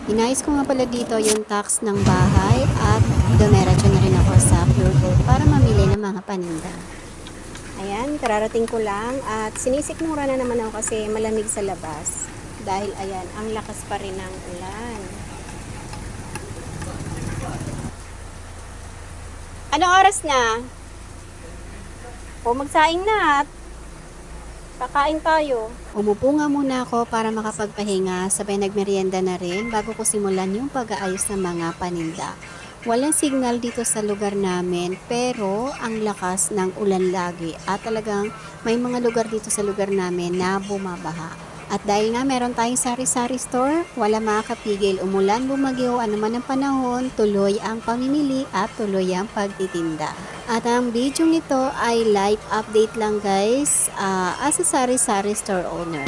Inayos ko nga pala dito yung tax ng bahay at dumiretso na rin ako sa Pure Gold para mamili ng mga paninda. Ayan, kararating ko lang at sinisikmura na naman ako kasi malamig sa labas. Dahil ayan, ang lakas pa rin ng ulan. Anong oras na? O magsaing na at kakain tayo. Umupo nga muna ako para makapagpahinga, sabay nagmerienda na rin bago ko simulan yung pag-aayos ng mga paninda. Walang signal dito sa lugar namin pero ang lakas ng ulan lagi at talagang may mga lugar dito sa lugar namin na bumabaha. At dahil nga meron tayong sari-sari store, wala makakapigil, umulan, bumagyo, anuman ang panahon, tuloy ang pamimili at tuloy ang pagtitinda. At ang video nito ay live update lang guys, as a sari-sari store owner.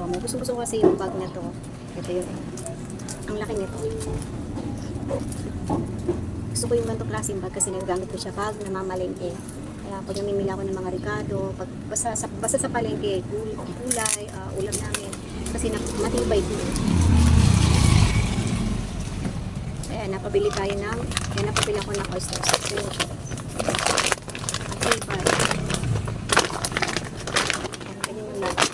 mo. Gusto ko kasi yung bag na to. Ito yun. Ang laki nito. Gusto ko yung ganito klaseng bag kasi nagagamit ko siya pag namamalengke. Kaya pag namimili ako ng mga Ricardo, pag basta sa palengke, gulay, ulam namin. Kasi matibay ito. Ayan, napabili ako ng oyster sauce. So, matibay. Ayan yung lahat.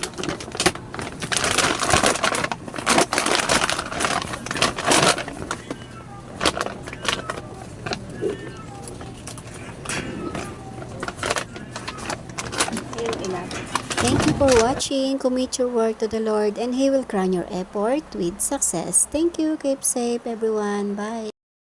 Thank you for watching. Commit your work to the Lord and He will crown your effort with success. Thank you. Keep safe everyone. Bye.